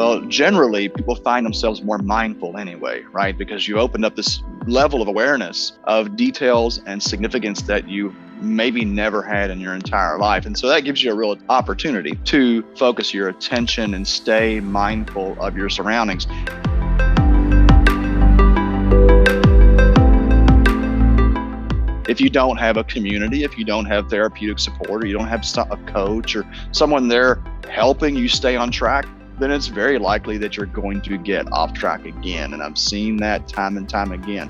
Well, generally, people find themselves more mindful anyway, right? Because you opened up this level of awareness of details and significance that you maybe never had in your entire life. And so that gives you a real opportunity to focus your attention and stay mindful of your surroundings. If you don't have a community, if you don't have therapeutic support, or you don't have a coach or someone there helping you stay on track, then it's very likely that you're going to get off track again. And I've seen that time and time again.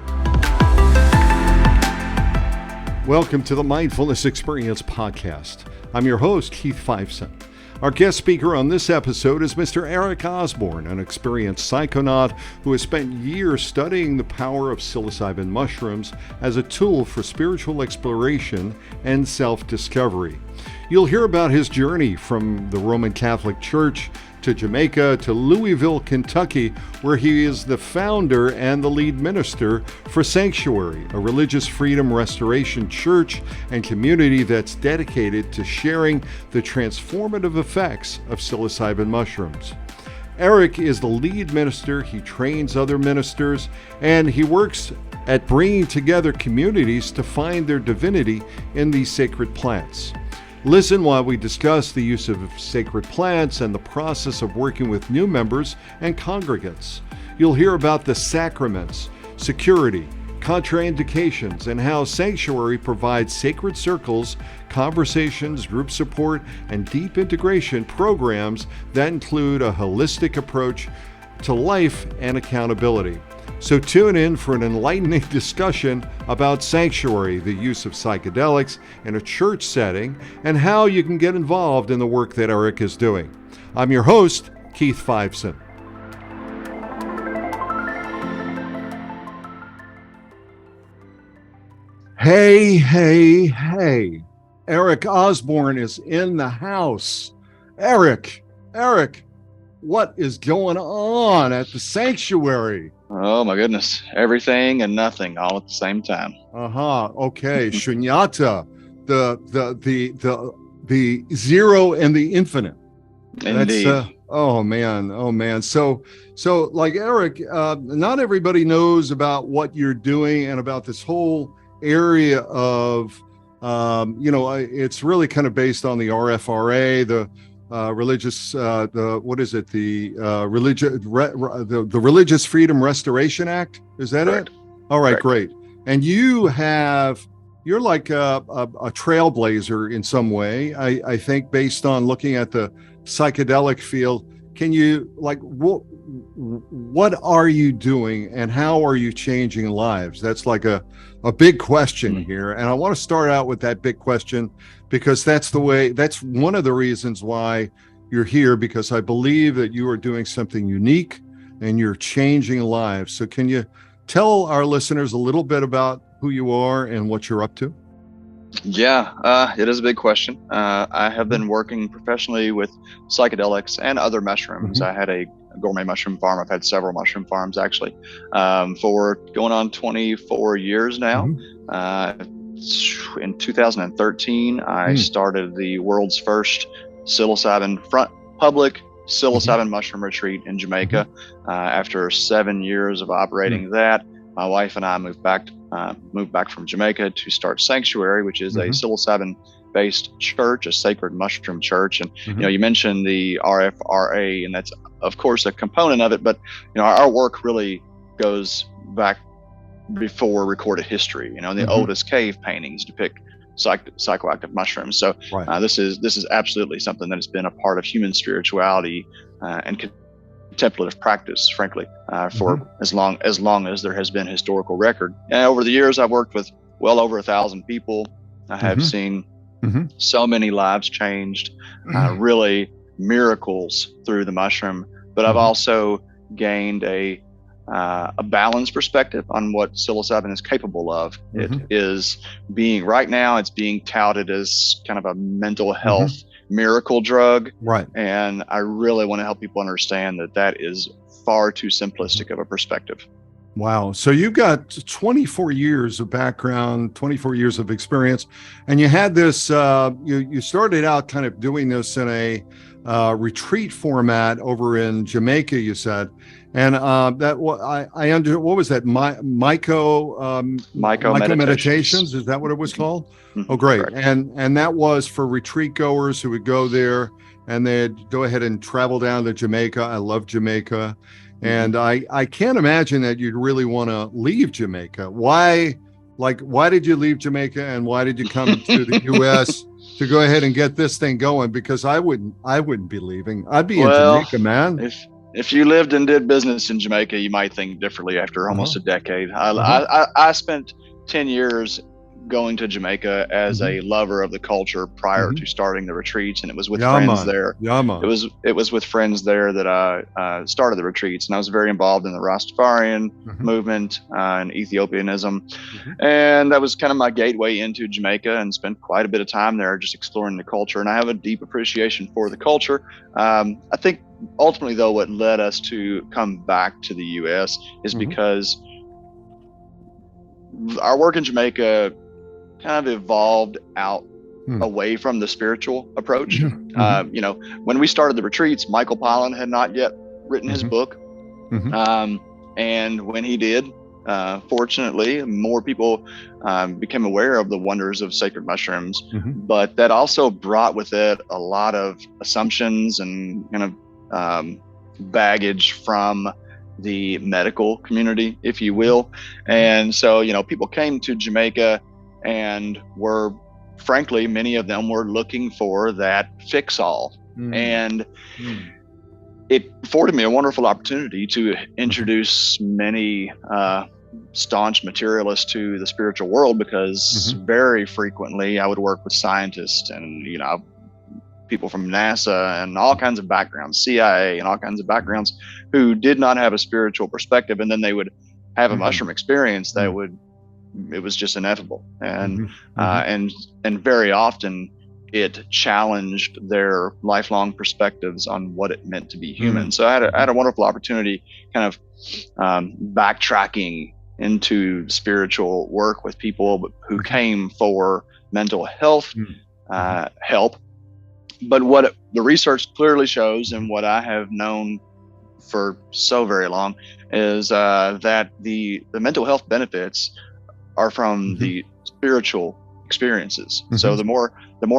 Welcome to the Mindfulness Experience podcast. I'm your host, Keith Fifeson. Our guest speaker on this episode is Mr. Eric Osborne, an experienced psychonaut who has spent years studying the power of psilocybin mushrooms as a tool for spiritual exploration and self-discovery. You'll hear about his journey from the Roman Catholic Church to Jamaica to Louisville, Kentucky, where he is the founder and the lead minister for Psanctuary, a religious freedom restoration church and community that's dedicated to sharing the transformative effects of psilocybin mushrooms. Eric is the lead minister, he trains other ministers, and he works at bringing together communities to find their divinity in these sacred plants. Listen while we discuss the use of sacred plants and the process of working with new members and congregants. You'll hear about the sacraments, security, contraindications, and how Psanctuary provides sacred circles, conversations, group support, and deep integration programs that include a holistic approach to life and accountability. So tune in for an enlightening discussion about Psanctuary, the use of psychedelics in a church setting, and how you can get involved in the work that Eric is doing. I'm your host, Keith Fifeson. Hey. Eric Osborne is in the house. Eric, what is going on at the Psanctuary? Oh my goodness, everything and nothing all at the same time. Okay. Shunyata, the zero and the infinite. Indeed. Oh man. So like Eric, not everybody knows about what you're doing and about this whole area of, it's really kind of based on the RFRA, the religious, the Religious Freedom Restoration Act. Is that Correct. it? All right, Correct. great. And you're like a trailblazer in some way, I think, based on looking at the psychedelic field. Can you, like, what are you doing and how are you changing lives? That's like a big question here. And I want to start out with that big question because that's one of the reasons why you're here, because I believe that you are doing something unique and you're changing lives. So can you tell our listeners a little bit about who you are and what you're up to? Yeah, it is a big question. I have been working professionally with psychedelics and other mushrooms. I had a gourmet mushroom farm. I've had several mushroom farms actually for going on 24 years now. In 2013, I started the world's first public psilocybin mushroom retreat in Jamaica. After 7 years of operating that, my wife and I moved back from Jamaica to start Psanctuary, which is a psilocybin-based church, a sacred mushroom church. And you mentioned the RFRA, and that's of course a component of it. But our work really goes back before recorded history. The oldest cave paintings depict psychoactive mushrooms. So this is absolutely something that has been a part of human spirituality and contemplative practice, frankly, for as long as there has been historical record. And over the years, I've worked with well over 1,000 people. I have seen so many lives changed, really miracles through the mushroom. But I've also gained a balanced perspective on what psilocybin is capable of. It is right now it's being touted as kind of a mental health miracle drug. Right. And I really want to help people understand that is far too simplistic of a perspective. Wow. So you've got 24 years of background, 24 years of experience, and you had this, you started out kind of doing this in a retreat format over in Jamaica, you said. And what was that? Myco Myco meditations. meditations. Is that what it was called? Mhm. Oh, great. Correct. And that was for retreat goers who would go there and they'd go ahead and travel down to Jamaica. I love Jamaica. And I can't imagine that you'd really want to leave Jamaica. Why did you leave Jamaica and why did you come to the US to go ahead and get this thing going? Because I wouldn't be leaving. I'd be in Jamaica, man. If you lived and did business in Jamaica, you might think differently after almost a decade. I spent 10 years going to Jamaica as a lover of the culture prior to starting the retreats, and it was with friends there. It was with friends there that I started the retreats, and I was very involved in the Rastafarian movement and Ethiopianism, and that was kind of my gateway into Jamaica, and spent quite a bit of time there just exploring the culture. And I have a deep appreciation for the culture. I think ultimately, though, what led us to come back to the U.S. is because our work in Jamaica kind of evolved out away from the spiritual approach. When we started the retreats, Michael Pollan had not yet written his book. And when he did, fortunately, more people became aware of the wonders of sacred mushrooms. But that also brought with it a lot of assumptions and kind of baggage from the medical community, if you will. And so, people came to Jamaica and were, frankly, many of them were looking for that fix-all. And it afforded me a wonderful opportunity to introduce many staunch materialists to the spiritual world, because very frequently I would work with scientists and, people from NASA and all kinds of backgrounds, CIA and all kinds of backgrounds, who did not have a spiritual perspective, and then they would have a mushroom experience that it was just ineffable. And and very often it challenged their lifelong perspectives on what it meant to be human. So I had a wonderful opportunity kind of backtracking into spiritual work with people who came for mental health help. But what the research clearly shows, and what I have known for so very long, is that the mental health benefits are from the spiritual experiences. So the more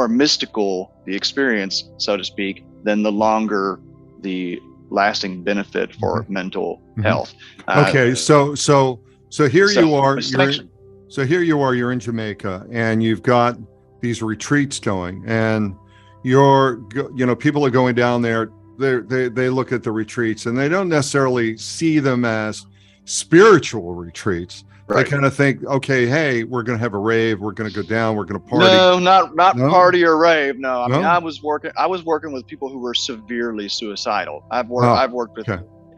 mystical the experience, so to speak, then the longer the lasting benefit for mental health. Okay, so here you are. You're in Jamaica, and you've got these retreats going, and people are going down there. They look at the retreats, and they don't necessarily see them as spiritual retreats. Right. They kind of think, okay, hey, we're going to have a rave. We're going to go down. We're going to party. No, not party or rave. No, I mean, I was working with people who were severely suicidal. I've worked with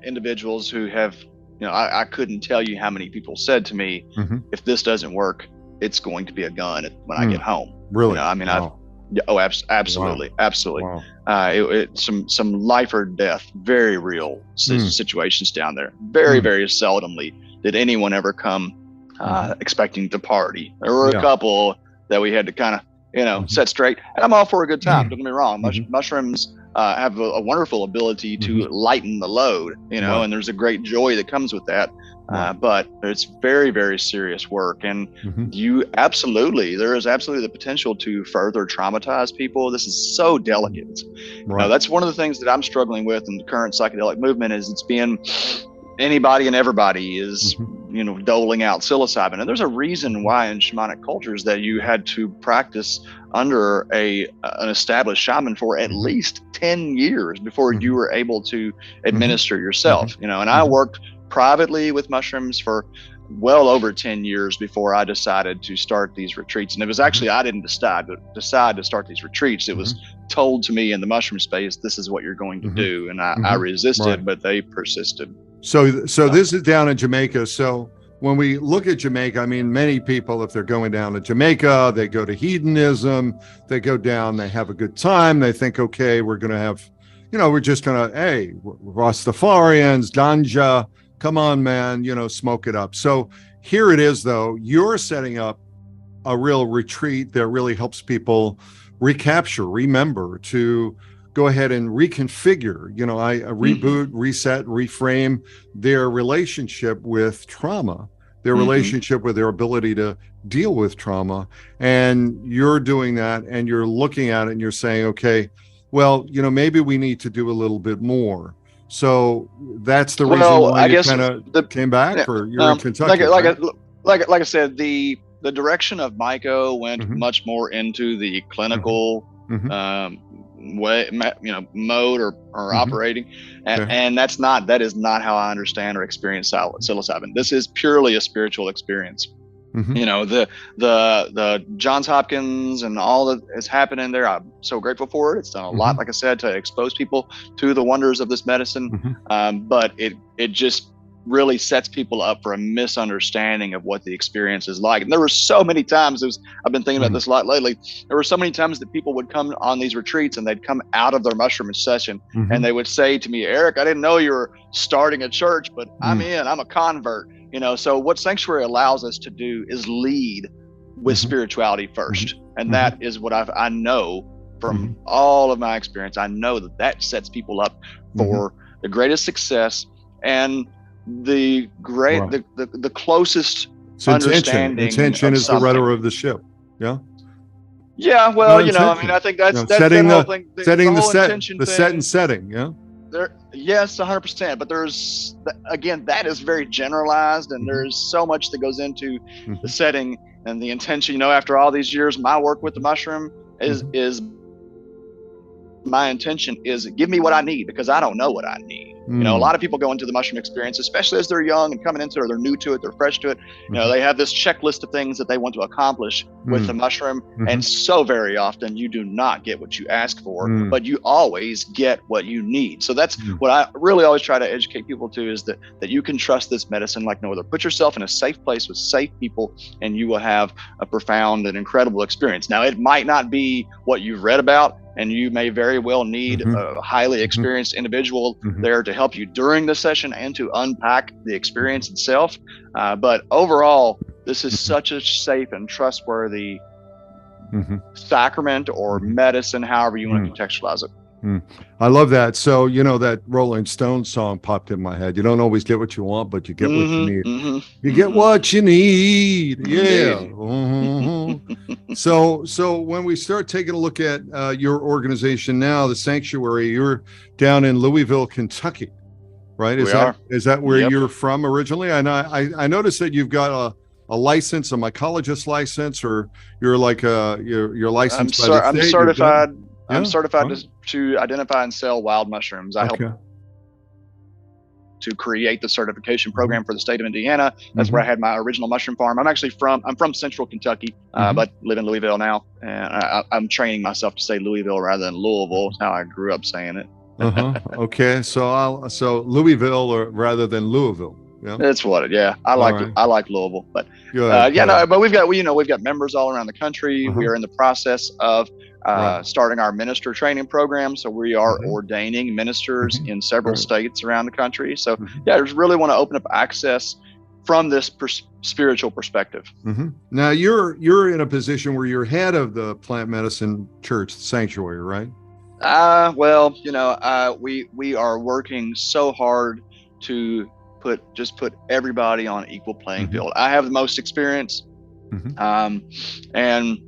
individuals who have, I couldn't tell you how many people said to me, if this doesn't work, it's going to be a gun when I get home. Really? Absolutely. Wow. Some life or death, very real situations down there. Very, very seldomly did anyone ever come expecting to party. There were a couple that we had to kind of, set straight. And I'm all for a good time. Don't get me wrong. Mushrooms have a wonderful ability to lighten the load, and there's a great joy that comes with that. But it's very, very serious work. And there is absolutely the potential to further traumatize people. This is so delicate. That's one of the things that I'm struggling with in the current psychedelic movement, is it's being anybody and everybody is, doling out psilocybin. And there's a reason why in shamanic cultures that you had to practice under an established shaman for at least 10 years before you were able to administer yourself, and I worked privately with mushrooms for well over 10 years before I decided to start these retreats. And it was actually, I didn't decide to start these retreats. It was told to me in the mushroom space, this is what you're going to do. And I resisted, but they persisted. So this is down in Jamaica. So when we look at Jamaica, I mean, many people, if they're going down to Jamaica, they go to hedonism, they go down, they have a good time. They think, okay, we're going to have, we're just going to, hey, Rastafarians, ganja, come on, man, smoke it up. So here it is, though. You're setting up a real retreat that really helps people remember to go ahead and reconfigure, reboot, reset, reframe their relationship with trauma, their relationship with their ability to deal with trauma. And you're doing that, and you're looking at it and you're saying, okay, well, maybe we need to do a little bit more. So that's the reason why I you guess kind of came back, or you're in Kentucky. Like I said, the direction of MICO went much more into the clinical way, mode or operating, and that is not how I understand or experience psilocybin. This is purely a spiritual experience. The Johns Hopkins and all that is happening there, I'm so grateful for it. It's done a lot, like I said, to expose people to the wonders of this medicine. But it just really sets people up for a misunderstanding of what the experience is like. And there were so many times, I've been thinking about this a lot lately, there were so many times that people would come on these retreats and they'd come out of their mushroom session and they would say to me, Eric, I didn't know you were starting a church, but I'm a convert. So what Psanctuary allows us to do is lead with spirituality first. And that is what I know from all of my experience. I know that sets people up for the greatest success and the closest understanding. Intention is the rudder of the ship. Yeah. Yeah. Well, I think that's setting the whole thing. Setting the set and setting. Yeah. Yes, 100%. But there's, again, that is very generalized, and there's so much that goes into the setting and the intention. After all these years, my work with the mushroom is my intention is give me what I need, because I don't know what I need. A lot of people go into the mushroom experience, especially as they're young and coming into it, or they're new to it, they're fresh to it. They have this checklist of things that they want to accomplish with the mushroom. And so very often you do not get what you ask for, but you always get what you need. So that's what I really always try to educate people to, is that you can trust this medicine like no other. Put yourself in a safe place with safe people, and you will have a profound and incredible experience. Now, it might not be what you've read about, and you may very well need a highly experienced individual there to help you during the session and to unpack the experience itself. But overall, this is such a safe and trustworthy sacrament or medicine, however you want to contextualize it. I love that. So, that Rolling Stones song popped in my head. You don't always get what you want, but you get what you need. You get what you need. Yeah. So when we start taking a look at your organization now, the Psanctuary, you're down in Louisville, Kentucky, right? Is that where you're from originally? And I noticed that you've got a license, a mycologist license, or you're like you're licensed by the state. I'm certified. I'm certified to identify and sell wild mushrooms. I help to create the certification program for the state of Indiana. That's where I had my original mushroom farm. I'm from Central Kentucky, but live in Louisville now. And I'm training myself to say Louisville rather than Louisville. That's how I grew up saying it. Okay. So Louisville rather than Louisville. Yeah. That's what I like Louisville, but but we've got members all around the country. We are in the process of starting our minister training program. So we are ordaining ministers in several states around the country. So I just really want to open up access from this spiritual perspective. Now you're in a position where you're head of the plant medicine church, the Psanctuary, right? We are working so hard to put everybody on equal playing field. I have the most experience, and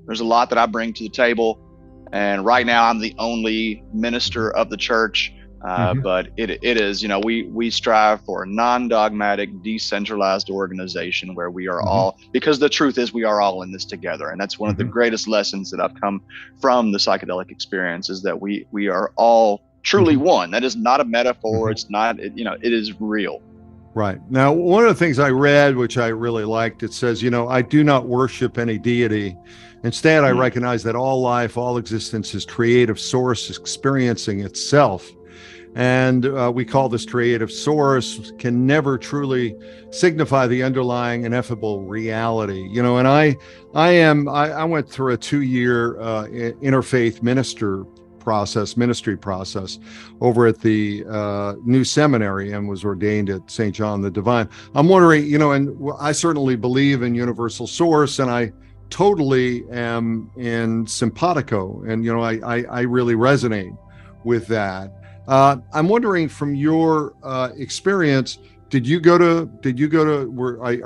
there's a lot that I bring to the table. And right now I'm the only minister of the church, but it is, we strive for a non-dogmatic, decentralized organization where we are all, because the truth is we are all in this together. And that's one of the greatest lessons that I've come from the psychedelic experience, is that we are all truly one. That is not a metaphor. It's not, it is real. Right. Now, one of the things I read, which I really liked, it says, I do not worship any deity. Instead, I recognize that all life, all existence is creative source experiencing itself. And we call this creative source can never truly signify the underlying ineffable reality. And I went through a 2-year interfaith minister process, ministry process, over at the new seminary and was ordained at St. John the Divine. I'm wondering, and I certainly believe in universal source, and I totally am in simpatico, and I really resonate with that. I'm wondering, from your experience, are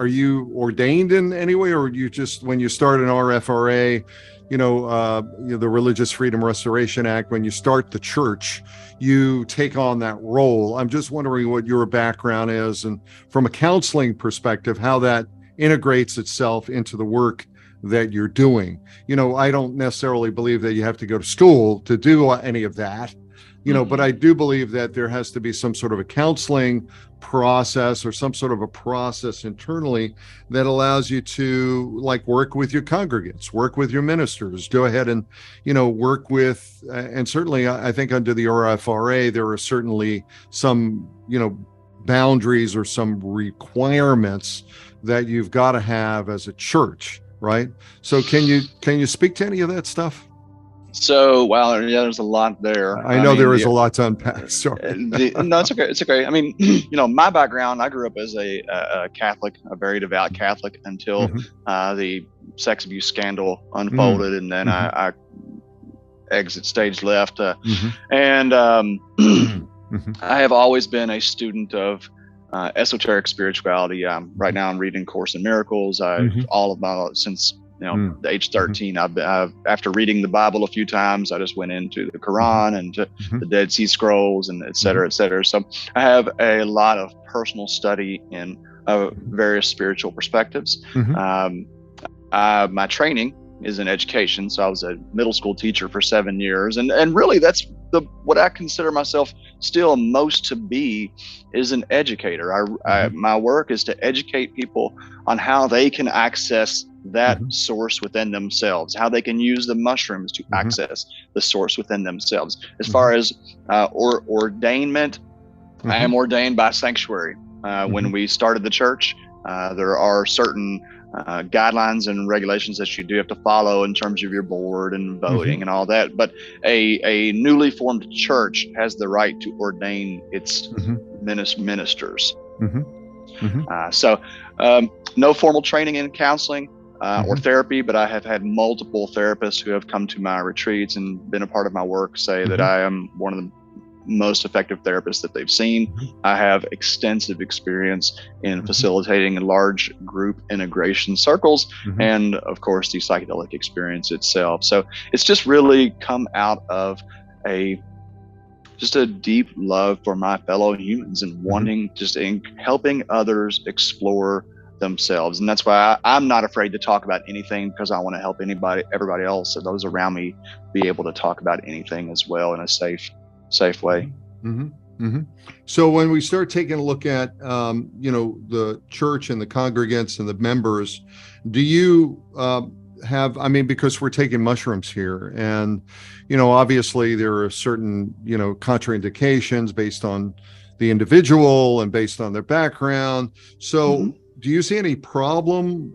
you ordained in any way, or you just, when you start an RFRA, the Religious Freedom Restoration Act, when you start the church, you take on that role? I'm just wondering what your background is, and from a counseling perspective, how that integrates itself into the work that you're doing. I don't necessarily believe that you have to go to school to do any of that, but I do believe that there has to be some sort of a counseling process or some sort of a process internally that allows you to work with your congregants, work with your ministers, go ahead and, work with, and certainly I think under the RFRA, there are certainly some, boundaries or some requirements that you've got to have as a church, right? So can you speak to any of that stuff? So, wow, yeah, there's a lot there. I know there is a lot to unpack. Sorry. No, it's okay. It's okay. I mean, my background, I grew up as a Catholic, a very devout Catholic, until the sex abuse scandal unfolded, and then I exit stage left. And I have always been a student of esoteric spirituality. Right now I'm reading Course in Miracles. Since the age 13, I've after reading the Bible a few times, I just went into the Quran and to the Dead Sea Scrolls and et cetera, et cetera. So I have a lot of personal study in various spiritual perspectives. My training is in education. So I was a middle school teacher for 7 years. And really that's what I consider myself still most to be, is an educator. My work is to educate people on how they can access that source within themselves, how they can use the mushrooms to access the source within themselves. As far as ordainment, I am ordained by Psanctuary. When we started the church, there are certain guidelines and regulations that you do have to follow in terms of your board and voting and all that. But a newly formed church has the right to ordain its ministers. So no formal training in counseling or therapy, but I have had multiple therapists who have come to my retreats and been a part of my work say that I am one of the most effective therapists that they've seen. I have extensive experience in facilitating large group integration circles and of course the psychedelic experience itself. So it's just really come out of just a deep love for my fellow humans and wanting, just helping others explore themselves. And that's why I'm not afraid to talk about anything, because I want to help everybody else, and those around me be able to talk about anything as well in a safe way. So when we start taking a look at the church and the congregants and the members, do you because we're taking mushrooms here, and obviously there are certain contraindications based on the individual and based on their background. So do you see any problem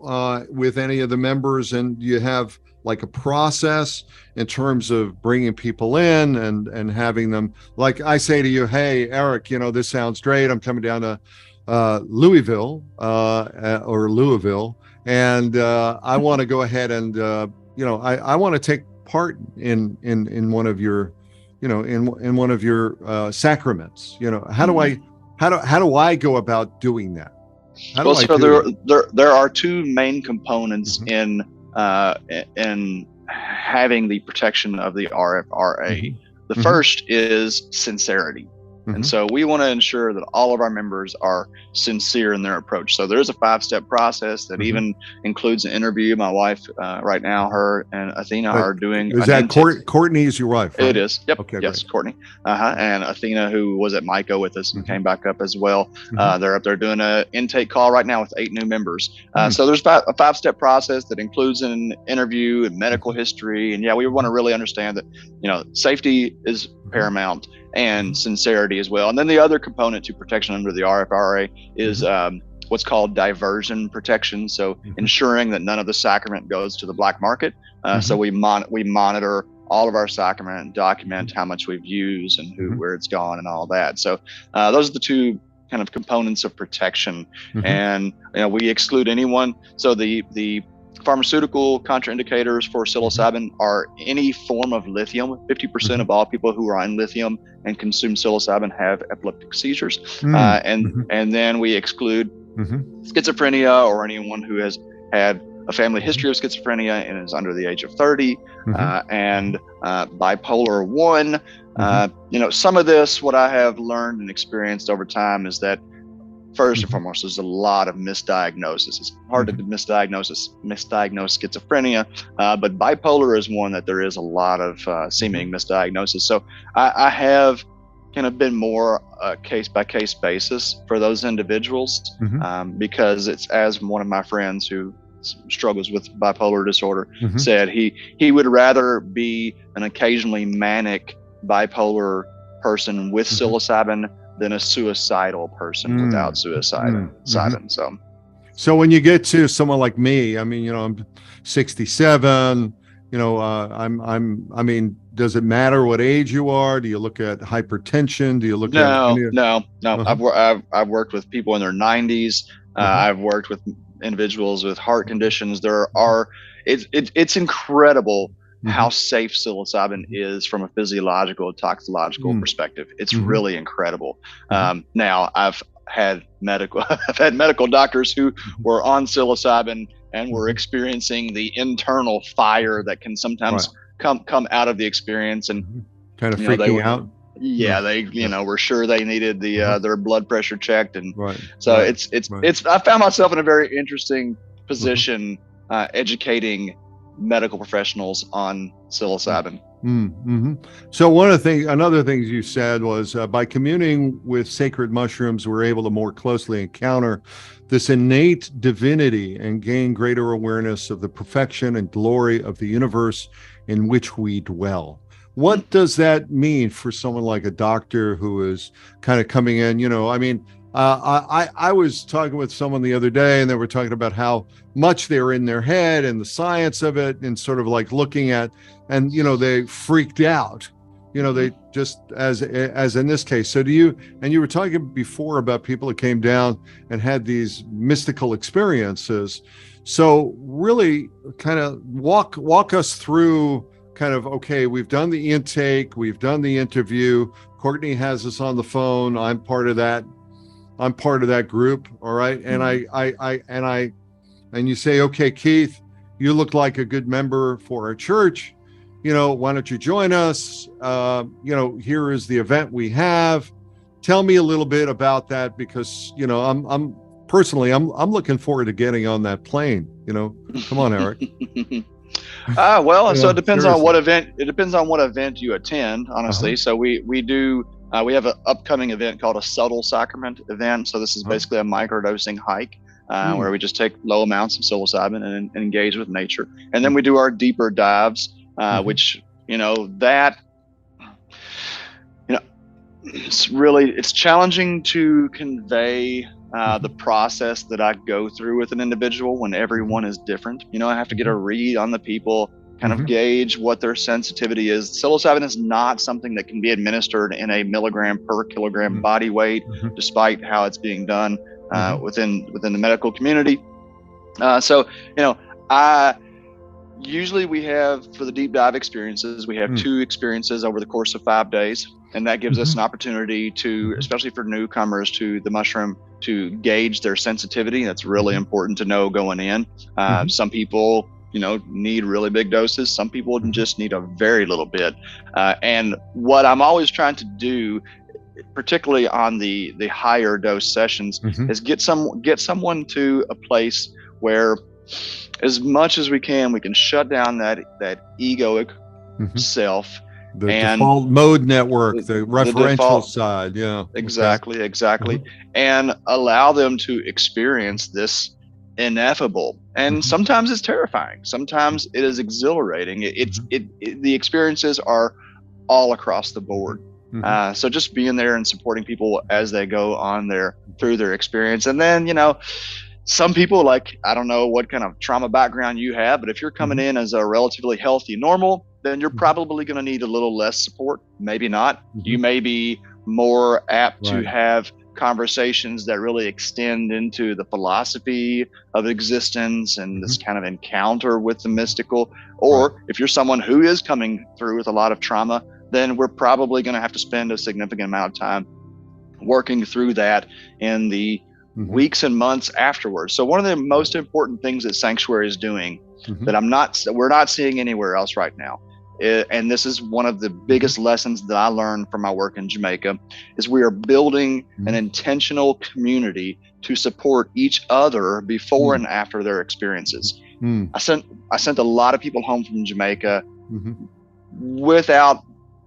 with any of the members, and do you have a process in terms of bringing people in and having them, like I say to you, hey, Eric, this sounds great. I'm coming down to Louisville, and I want to go ahead and, I want to take part in one of your, in one of your sacraments. How do I go about doing that? There are two main components in having the protection of the RFRA. The first is sincerity. And so we want to ensure that all of our members are sincere in their approach. So there's a 5-step process that even includes an interview. My wife, right now, her and Athena are doing. Is that Courtney is your wife? Right? It is. Yep. Okay, yes, great. Courtney. And Athena, who was at MICO with us and came back up as well. They're up there doing an intake call right now with 8 new members. So there's a 5-step process that includes an interview and medical history. And we want to really understand that, safety is paramount, and sincerity as well. And then the other component to protection under the RFRA is what's called diversion protection. So ensuring that none of the sacrament goes to the black market. So we monitor all of our sacrament, document how much we've used and where it's gone and all that. So those are the two kind of components of protection. And we exclude anyone. So the pharmaceutical contraindicators for psilocybin are any form of lithium. 50% of all people who are on lithium and consume psilocybin have epileptic seizures. And then we exclude schizophrenia, or anyone who has had a family history of schizophrenia and is under the age of 30, and bipolar 1. Some of this, what I have learned and experienced over time, is that first and foremost, there's a lot of misdiagnosis. It's hard to misdiagnose schizophrenia, but bipolar is one that there is a lot of seeming misdiagnosis. So I have kind of been more case by case basis for those individuals, because it's, as one of my friends who struggles with bipolar disorder said, he would rather be an occasionally manic bipolar person with psilocybin than a suicidal person without psilocybin. So when you get to someone like me, I mean, I'm 67. I mean, does it matter what age you are? Do you look at hypertension? Do you look at No. I've worked with people in their 90s. I've worked with individuals with heart conditions. It's incredible how safe psilocybin is from a physiological, toxicological perspective. It's really incredible. Now I've had medical doctors who were on psilocybin and were experiencing the internal fire that can sometimes come out of the experience, and kind of freaking out. Yeah, they were sure they needed their blood pressure checked, and so it's I found myself in a very interesting position educating medical professionals on psilocybin. So another thing you said was by communing with sacred mushrooms, we're able to more closely encounter this innate divinity and gain greater awareness of the perfection and glory of the universe in which we dwell. What does that mean for someone like a doctor who is kind of coming in? I was talking with someone the other day, and they were talking about how much they're in their head and the science of it, and sort of like looking at, and they freaked out. They just as in this case. So you were talking before about people that came down and had these mystical experiences. So really, kind of walk us through. Kind of, okay, we've done the intake, we've done the interview. Courtney has us on the phone. I'm part of that group. All right. And you say, okay, Keith, you look like a good member for our church. Why don't you join us? Here is the event we have. Tell me a little bit about that, because, I'm personally looking forward to getting on that plane. Come on, Eric. So it depends on what event. It depends on what event you attend, honestly. So we have an upcoming event called a subtle sacrament event. So this is basically a microdosing hike where we just take low amounts of psilocybin and engage with nature. And then we do our deeper dives, which it's challenging to convey the process that I go through with an individual when everyone is different. I have to get a read on the people, kind of gauge what their sensitivity is. Psilocybin is not something that can be administered in a milligram per kilogram body weight, despite how it's being done within the medical community. Usually we have, for the deep dive experiences, we have 2 experiences over the course of 5 days. And that gives us an opportunity to, especially for newcomers to the mushroom, to gauge their sensitivity. That's really important to know going in. Some people, need really big doses. Some people just need a very little bit. And what I'm always trying to do, particularly on the higher dose sessions, is get someone to a place where, as much as we can shut down that egoic self. The default mode network, the referential side. Yeah. Exactly. And allow them to experience this ineffable. And sometimes it's terrifying. Sometimes it is exhilarating. The experiences are all across the board. So just being there and supporting people as they go on through their experience. And then, some people, I don't know what kind of trauma background you have, but if you're coming in as a relatively healthy normal, then you're probably going to need a little less support. Maybe not. Mm-hmm. You may be more apt Right. to have conversations that really extend into the philosophy of existence and this kind of encounter with the mystical. Or if you're someone who is coming through with a lot of trauma, then we're probably going to have to spend a significant amount of time working through that in the weeks and months afterwards. So one of the most important things that Psanctuary is doing that we're not seeing anywhere else right now, and this is one of the biggest lessons that I learned from my work in Jamaica, is we are building an intentional community to support each other before and after their experiences. I sent a lot of people home from Jamaica without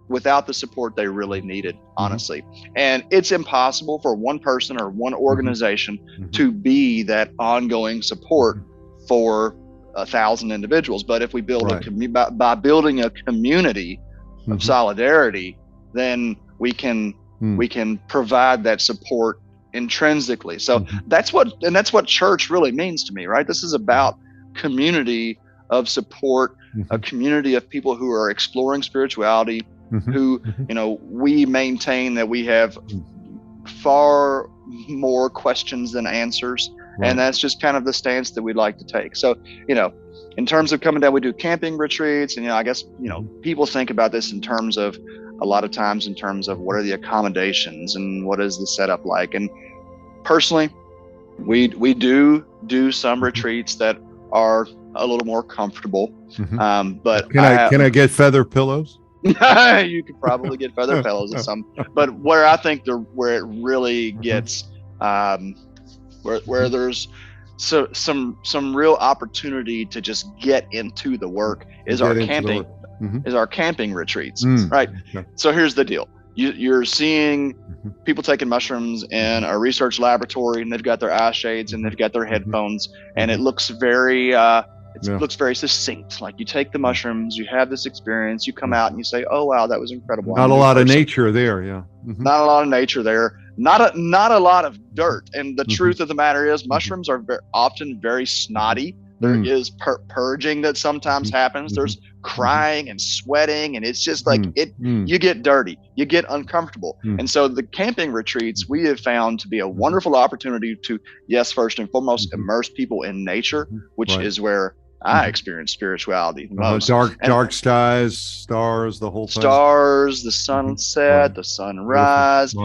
the support they really needed, honestly. And it's impossible for one person or one organization to be that ongoing support for 1,000 individuals. But if we build by building a community of solidarity, then we can provide that support intrinsically. So that's what church really means to me, right? This is about community of support, a community of people who are exploring spirituality, who, we maintain that we have far more questions than answers. And that's just kind of the stance that we'd like to take. So, in terms of coming down, we do camping retreats. And, I guess, people think about this a lot of times in terms of what are the accommodations and what is the setup like. And personally, we do some retreats that are a little more comfortable. But can I get feather pillows? You could probably get feather pillows at some, but where I think where it really gets, where there's some real opportunity to just get into the work is our camping retreats, right? Okay. So here's the deal. You're seeing people taking mushrooms in a research laboratory, and they've got their eye shades and they've got their headphones, and it looks very looks very succinct. Like, you take the mushrooms, you have this experience, you come out and you say, oh wow, that was incredible. Not a lot of nature there. Not a lot of nature there. Not a lot of dirt. And the truth of the matter is, mushrooms are often very snotty. There is purging that sometimes happens. There's crying and sweating, and it's just like you get dirty, you get uncomfortable. And so the camping retreats we have found to be a wonderful opportunity to, yes, first and foremost, immerse people in nature, which is where I experience spirituality the most. Dark skies, stars, the whole thing. Stars, the sunset, the sunrise,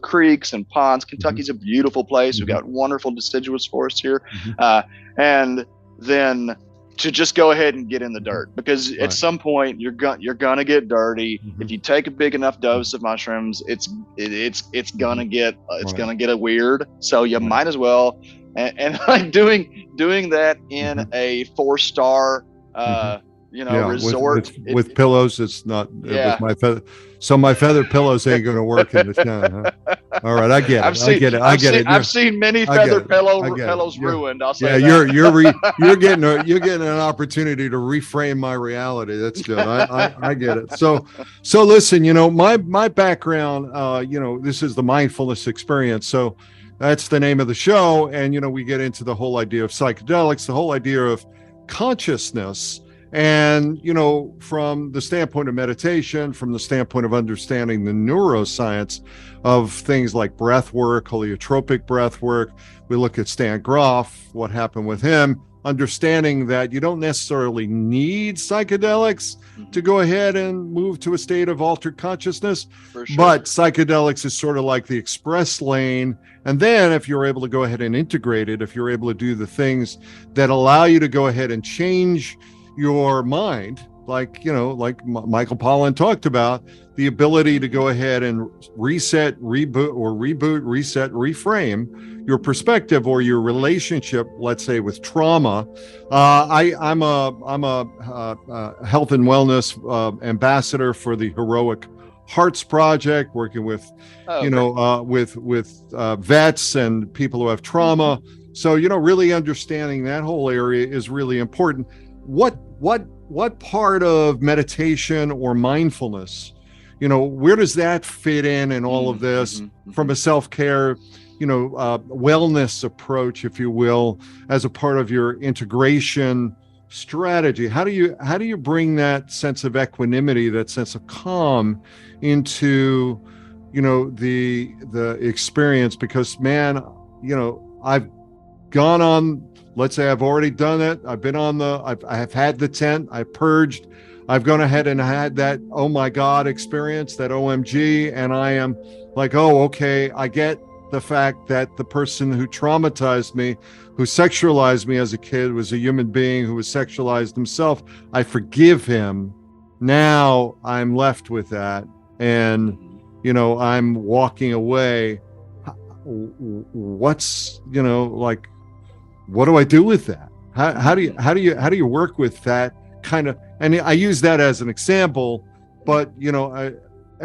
creeks and ponds. Kentucky's a beautiful place. We've got wonderful deciduous forests here. And then to just go ahead and get in the dirt, because at some point you're gonna get dirty. If you take a big enough dose of mushrooms, it's gonna get a weird. So you might as well, and like doing that in a 4-star resort with pillows. It's not with my feather. So my feather pillows ain't going to work in the town. Huh? All right, I get it. I've seen many feather pillows ruined. I'll say that. You're getting an opportunity to reframe my reality. That's good. I get it. So listen, my background, this is the mindfulness experience. So that's the name of the show. And, we get into the whole idea of psychedelics, the whole idea of consciousness. And, from the standpoint of meditation, from the standpoint of understanding the neuroscience of things like breath work, heliotropic breath work, we look at Stan Groff, what happened with him, understanding that you don't necessarily need psychedelics to go ahead and move to a state of altered consciousness. For sure. But psychedelics is sort of like the express lane. And then if you're able to go ahead and integrate it, if you're able to do the things that allow you to go ahead and change your mind, like Michael Pollan talked about, the ability to go ahead and reset, reset, reframe your perspective or your relationship, let's say, with trauma. I'm a health and wellness ambassador for the Heroic Hearts Project, working with vets and people who have trauma. So really understanding that whole area is really important. What part of meditation or mindfulness, where does that fit in all of this from a self-care, wellness approach, if you will, as a part of your integration strategy? How do you bring that sense of equanimity, that sense of calm into, the experience? Because, man, I've gone on, let's say I've already done it. I've been on I have had the tent, I've purged, I've gone ahead and had that, oh my God experience, that OMG. And I am like, oh, okay, I get the fact that the person who traumatized me, who sexualized me as a kid, was a human being who was sexualized himself. I forgive him. Now I'm left with that. And, I'm walking away. What's, like, what do I do with that? How do you work with that kind of, and I use that as an example, but, and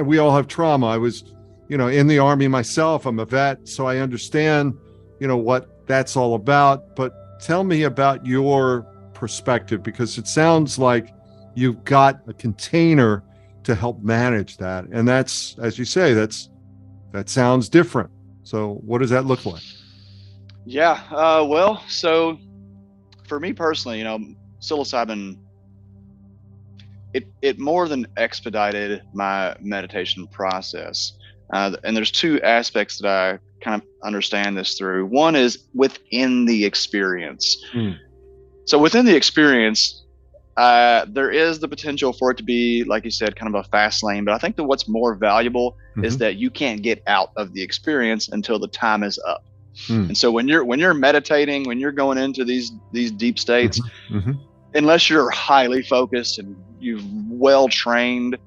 we all have trauma. I was, in the Army myself. I'm a vet, so I understand, what that's all about. But tell me about your perspective, because it sounds like you've got a container to help manage that. And that's, as you say, that sounds different. So what does that look like? Yeah. Well, so for me personally, psilocybin, it more than expedited my meditation process. And there's two aspects that I kind of understand this through. One is within the experience. So within the experience, there is the potential for it to be, like you said, kind of a fast lane. But I think that what's more valuable is that you can't get out of the experience until the time is up. And so when you're meditating, when you're going into these deep states, unless you're highly focused and you've well trained,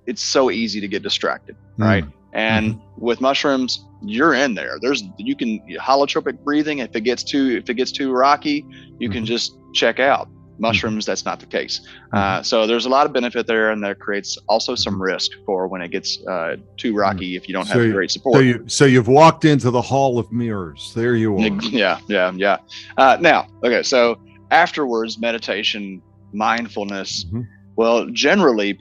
it's so easy to get distracted, right? And with mushrooms, you're in there. You can holotropic breathing. If it gets too rocky, you can just check out. Mushrooms, that's not the case. So there's a lot of benefit there, and that creates also some risk for when it gets too rocky if you don't have great support. So you've walked into the hall of mirrors. There you are. Yeah. Now, okay, so afterwards, meditation, mindfulness. Well, generally,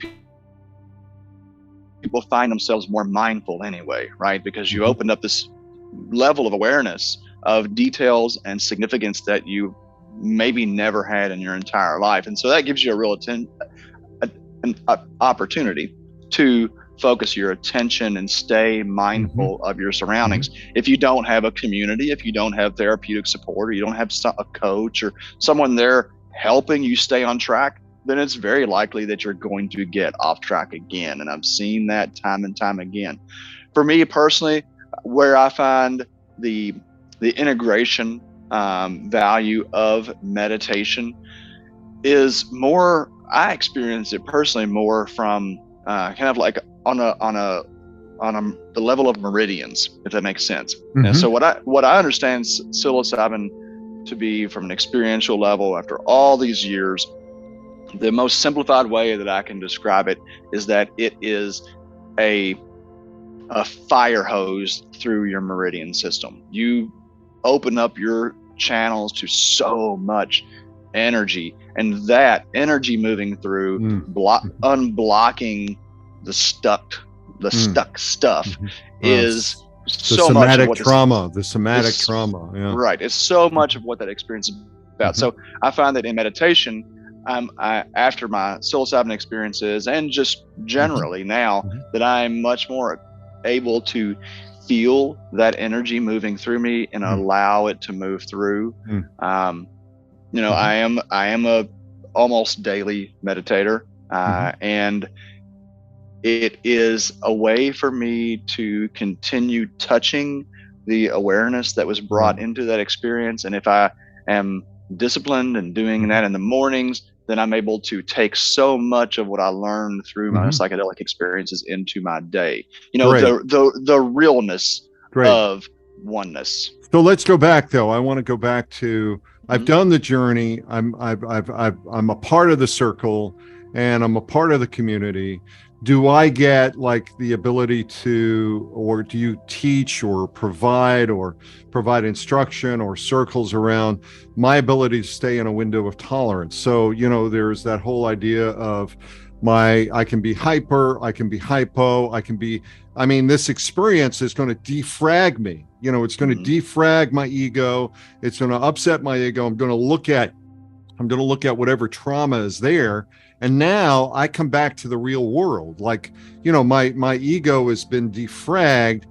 people find themselves more mindful anyway, right? Because you opened up this level of awareness of details and significance that you maybe never had in your entire life. And so that gives you a real an opportunity to focus your attention and stay mindful of your surroundings. If you don't have a community, if you don't have therapeutic support, or you don't have a coach or someone there helping you stay on track, then it's very likely that you're going to get off track again. And I've seen that time and time again. For me personally, where I find the integration value of meditation is more, I experience it personally more from kind of like on the level of meridians, if that makes sense. And so what I understand psilocybin to be from an experiential level after all these years, the most simplified way that I can describe it is that it is a fire hose through your meridian system. You open up your channels to so much energy, and that energy moving through, unblocking the stuck stuff is so much of what the somatic trauma. Yeah. Right. It's so much of what that experience is about. So I find that in meditation, after my psilocybin experiences, and just generally now, that I'm much more able to feel that energy moving through me and allow it to move through. I am a almost daily meditator, and it is a way for me to continue touching the awareness that was brought into that experience. And if I am disciplined and doing that in the mornings, then I'm able to take so much of what I learned through my psychedelic experiences into my day. The realness of oneness. So let's go back, though. I want to go back to, I've done the journey. I'm a part of the circle, and I'm a part of the community. Do I get like the ability to, or do you teach or provide instruction or circles around my ability to stay in a window of tolerance? So, there's that whole idea of I can be hyper, I can be hypo, this experience is going to defrag me. It's going to defrag my ego. It's going to upset my ego. I'm going to look at I'm going to look at whatever trauma is there. And now I come back to the real world. Like, my ego has been defragged.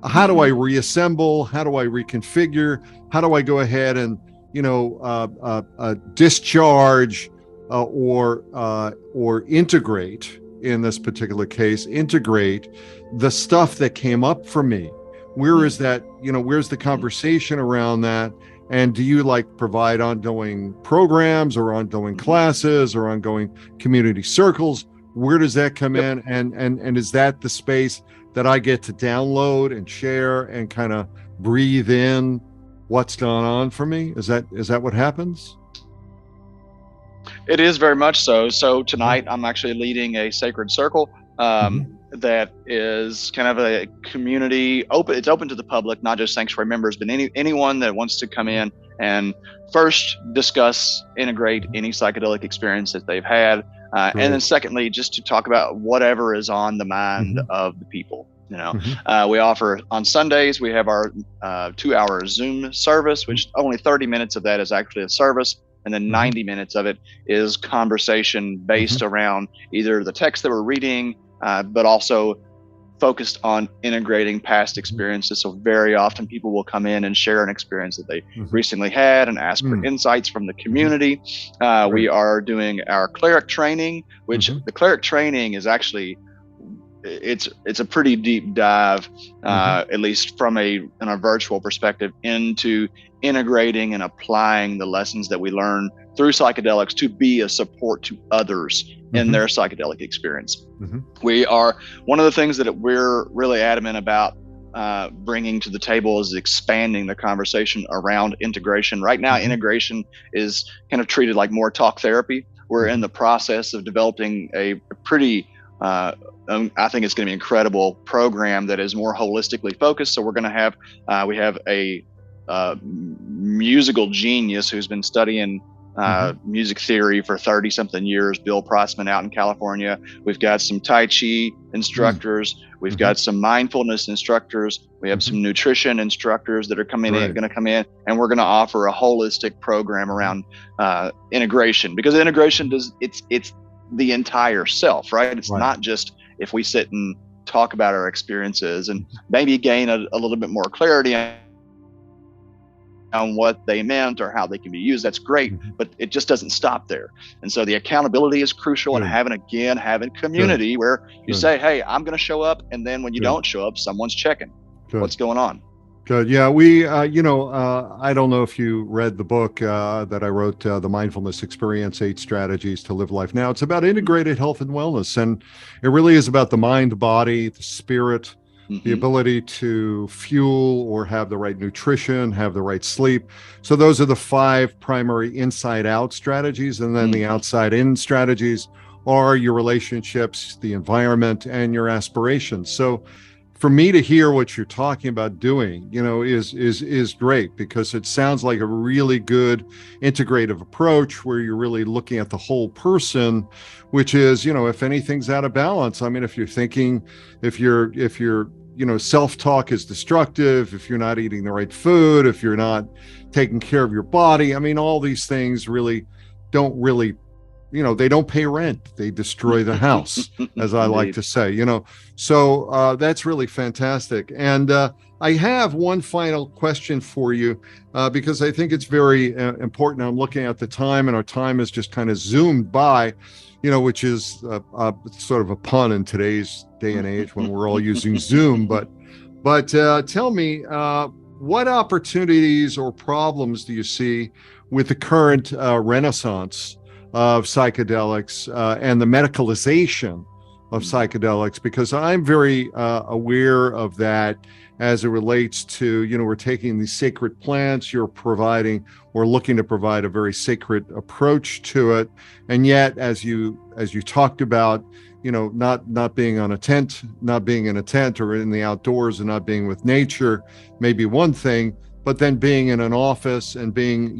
How do I reassemble? How do I reconfigure? How do I go ahead and, discharge or integrate, in this particular case, integrate the stuff that came up for me? Where is that, where's the conversation around that? And do you provide ongoing programs or ongoing classes or ongoing community circles? Where does that come in? And is that the space that I get to download and share and kind of breathe in what's gone on for me? Is that what happens? It is very much so. So tonight I'm actually leading a sacred circle that is kind of a community open. It's open to the public, not just sanctuary members, but anyone that wants to come in and first discuss, integrate any psychedelic experience that they've had, and then secondly, just to talk about whatever is on the mind of the people. We offer on Sundays. We have our 2-hour Zoom service, which only 30 minutes of that is actually a service. And then 90 minutes of it is conversation based around either the text that we're reading, but also focused on integrating past experiences. So very often people will come in and share an experience that they recently had and ask for insights from the community. We are doing our cleric training, which the cleric training is actually, it's a pretty deep dive, at least from a virtual perspective, into integrating and applying the lessons that we learn through psychedelics to be a support to others in their psychedelic experience. We are, one of the things that we're really adamant about bringing to the table is expanding the conversation around integration. Right now, integration is kind of treated like more talk therapy. We're in the process of developing a pretty I think it's going to be an incredible program that is more holistically focused. So we're going to have, we have a musical genius who's been studying music theory for 30 something years, Bill Prossman out in California. We've got some Tai Chi instructors. We've got some mindfulness instructors. We have some nutrition instructors that are going to come in, and we're going to offer a holistic program around integration, because integration it's the entire self, right? It's not just if we sit and talk about our experiences and maybe gain a little bit more clarity on what they meant or how they can be used. That's great, but it just doesn't stop there. And so the accountability is crucial, and having community where you say, hey, I'm going to show up. And then when you don't show up, someone's checking what's going on. Good. Yeah, we, I don't know if you read the book that I wrote, The Mindfulness Experience, 8 Strategies to Live Life Now. It's about integrated health and wellness. And it really is about the mind, body, the spirit, the ability to fuel or have the right nutrition, have the right sleep. So those are the 5 primary inside-out strategies. And then the outside-in strategies are your relationships, the environment, and your aspirations. So for me to hear what you're talking about doing, is great, because it sounds like a really good integrative approach where you're really looking at the whole person, which is, if anything's out of balance. I mean, if you're thinking, if you're self-talk is destructive, if you're not eating the right food, if you're not taking care of your body, I mean, all these things don't they don't pay rent. They destroy the house, as I like to say, So that's really fantastic. And I have one final question for you, because I think it's very important. I'm looking at the time, and our time is just kind of zoomed by, which is sort of a pun in today's day and age when we're all using Zoom. But tell me, what opportunities or problems do you see with the current renaissance of psychedelics and the medicalization of psychedelics? Because I'm very aware of that as it relates to, we're taking these sacred plants, you're providing or looking to provide a very sacred approach to it. And yet, as you talked about, not being on a tent, not being in a tent or in the outdoors and not being with nature may be one thing, but then being in an office and being,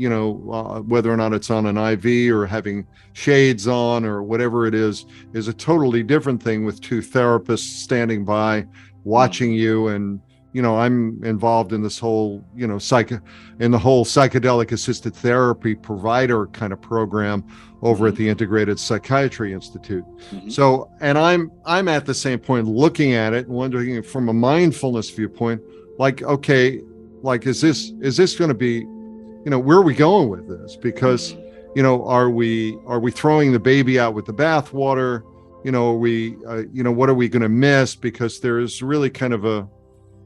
whether or not it's on an IV or having shades on or whatever it is a totally different thing, with 2 therapists standing by watching you and, I'm involved in this whole, in the whole psychedelic assisted therapy provider kind of program over at the Integrated Psychiatry Institute. So, and I'm at the same point looking at it and wondering from a mindfulness viewpoint, like, okay, like, is this going to be, where are we going with this? Because, are we throwing the baby out with the bathwater? What are we going to miss? Because there's really kind of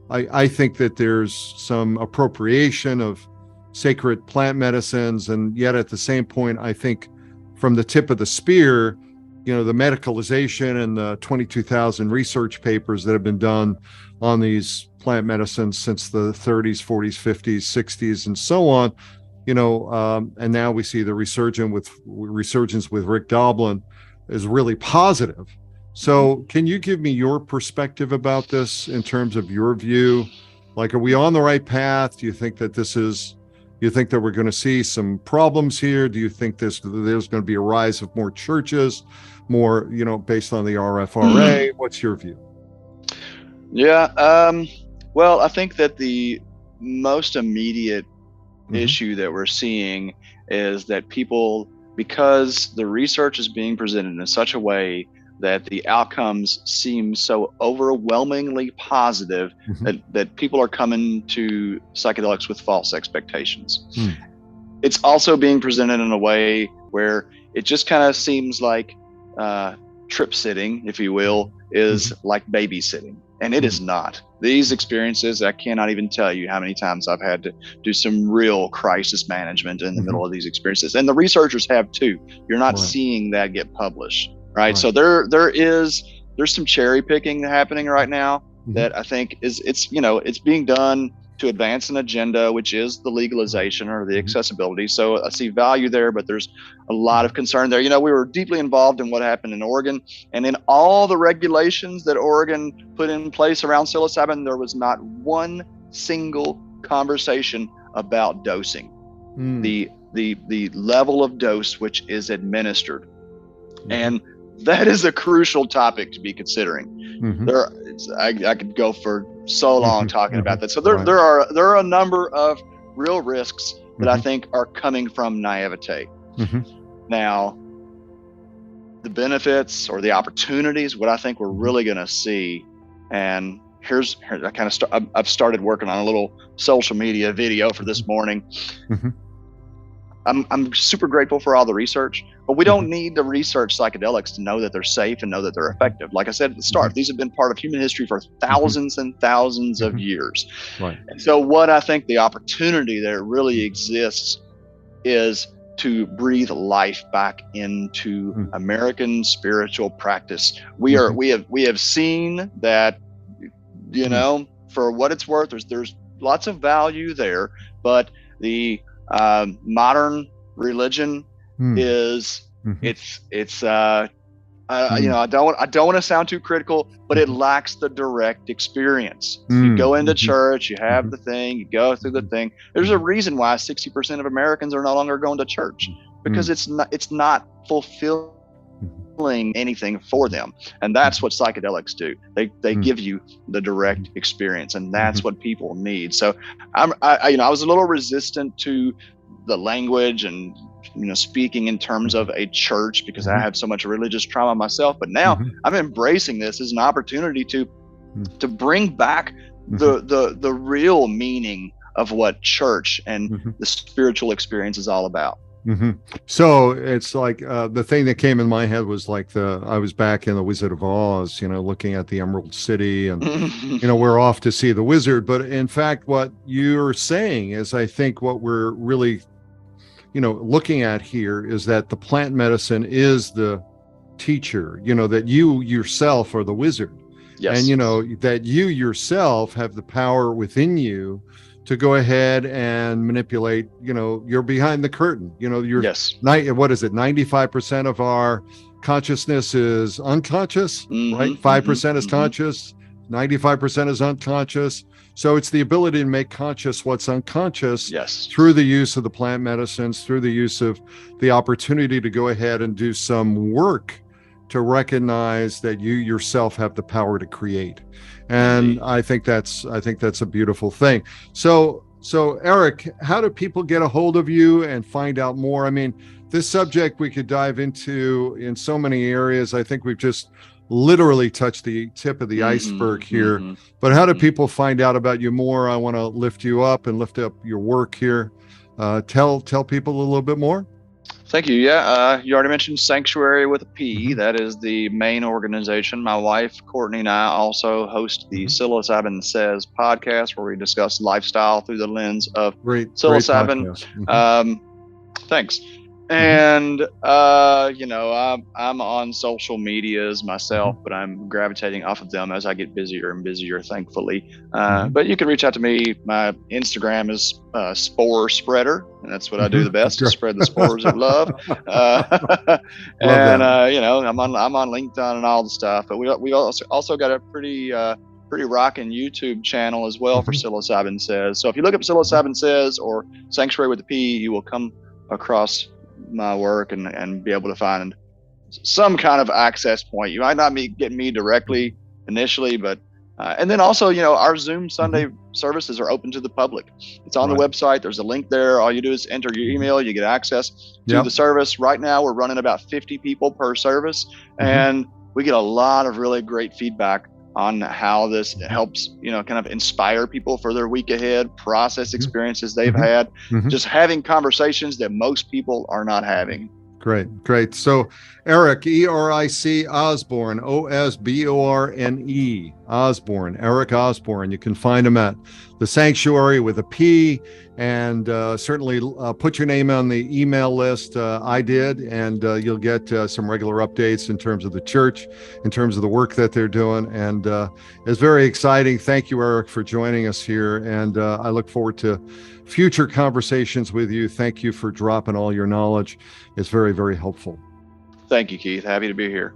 I think that there's some appropriation of sacred plant medicines, and yet at the same point, I think from the tip of the spear, the medicalization and the 22,000 research papers that have been done on these plant medicines since the 30s, 40s, 50s, 60s, and so on, and now we see the resurgence with Rick Doblin is really positive. So can you give me your perspective about this in terms of your view? Like, are we on the right path? Do you think that we're going to see some problems here? Do you think there's going to be a rise of more churches, more, based on the RFRA? What's your view? Yeah. Well, I think that the most immediate issue that we're seeing is that people, because the research is being presented in such a way that the outcomes seem so overwhelmingly positive that people are coming to psychedelics with false expectations. It's also being presented in a way where it just kind of seems like trip sitting, if you will, is like babysitting. And it is not. These experiences, I cannot even tell you how many times I've had to do some real crisis management in the middle of these experiences. And the researchers have too. You're not seeing that get published, right? So there's some cherry picking happening right now that I think it's being done to advance an agenda, which is the legalization or the accessibility. So I see value there, but there's a lot of concern there. We were deeply involved in what happened in Oregon, and in all the regulations that Oregon put in place around psilocybin, there was not one single conversation about dosing, the level of dose which is administered. And that is a crucial topic to be considering. I could go for so long talking about that. So there are a number of real risks that I think are coming from naivete. Now, the benefits or the opportunities, what I think we're really going to see, and here's I've started working on a little social media video for this morning. I'm super grateful for all the research, but we don't need to research psychedelics to know that they're safe and know that they're effective. Like I said at the start, these have been part of human history for thousands and thousands of years. And so what I think the opportunity that really exists is to breathe life back into American spiritual practice. We have seen that, for what it's worth, there's lots of value there, but the modern religion is I don't want to sound too critical, but it lacks the direct experience. You go into church, you have the thing, you go through the thing. There's a reason why 60% of Americans are no longer going to church, because it's not fulfilling anything for them. And that's what psychedelics do. They give you the direct experience, and that's what people need. So I was a little resistant to the language and speaking in terms of a church, because I have so much religious trauma myself, but now I'm embracing this as an opportunity to bring back the real meaning of what church and the spiritual experience is all about. So it's like the thing that came in my head was like I was back in the Wizard of Oz, looking at the Emerald City, and we're off to see the wizard. But in fact, what you're saying is, I think what we're really looking at here is that the plant medicine is the teacher, that you yourself are the wizard. Yes. And that you yourself have the power within you to go ahead and manipulate, you're behind the curtain, you're what is it? 95% of our consciousness is unconscious, right? 5% is conscious, 95% is unconscious. So it's the ability to make conscious what's unconscious through the use of the plant medicines, through the use of the opportunity to go ahead and do some work to recognize that you yourself have the power to create. And I think that's a beautiful thing. So Eric, how do people get a hold of you and find out more? I mean, this subject we could dive into in so many areas. I think we've just literally touched the tip of the iceberg here. But how do people find out about you more? I want to lift you up and lift up your work here. Tell people a little bit more. Thank you. Yeah, you already mentioned Psanctuary with a P. That is the main organization. My wife, Courtney, and I also host the Psilocybin Says podcast, where we discuss lifestyle through the lens of psilocybin. Thanks. And, I'm on social medias myself, but I'm gravitating off of them as I get busier and busier, thankfully. But you can reach out to me. My Instagram is Spore Spreader, and that's what I do the best, to spread the spores of love. I'm on LinkedIn and all the stuff. But we also got a pretty rocking YouTube channel as well for Psilocybin Says. So if you look up Psilocybin Says or Sanctuary with a P, you will come across my work and be able to find some kind of access point. You might not get me directly initially, but and then also, our Zoom Sunday services are open to the public. It's on the website. There's a link there. All you do is enter your email. You get access to the service. Right now, we're running about 50 people per service, and we get a lot of really great feedback on how this helps, kind of inspire people for their week ahead, process experiences they've had, just having conversations that most people are not having. Great. So Eric, ERIC Osborne, OSBORNE, Osborne, Eric Osborne. You can find him at the Psanctuary with a P, and certainly put your name on the email list. I did, and you'll get some regular updates in terms of the church, in terms of the work that they're doing. And it's very exciting. Thank you, Eric, for joining us here. And I look forward to future conversations with you. Thank you for dropping all your knowledge. It's very, very helpful. Thank you, Keith. Happy to be here.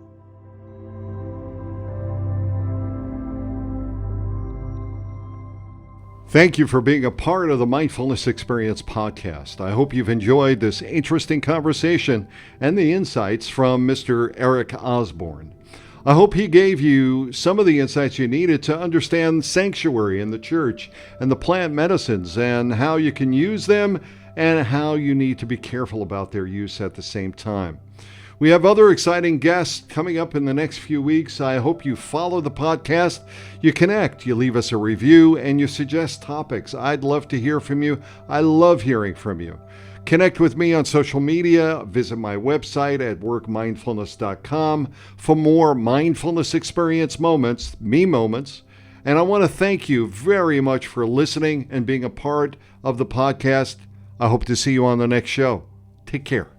Thank you for being a part of the Mindfulness Experience podcast. I hope you've enjoyed this interesting conversation and the insights from Mr. Eric Osborne. I hope he gave you some of the insights you needed to understand Psanctuary in the church and the plant medicines and how you can use them and how you need to be careful about their use at the same time. We have other exciting guests coming up in the next few weeks. I hope you follow the podcast, you connect, you leave us a review, and you suggest topics. I'd love to hear from you. I love hearing from you. Connect with me on social media. Visit my website at workmindfulness.com for more mindfulness experience moments, me moments. And I want to thank you very much for listening and being a part of the podcast. I hope to see you on the next show. Take care.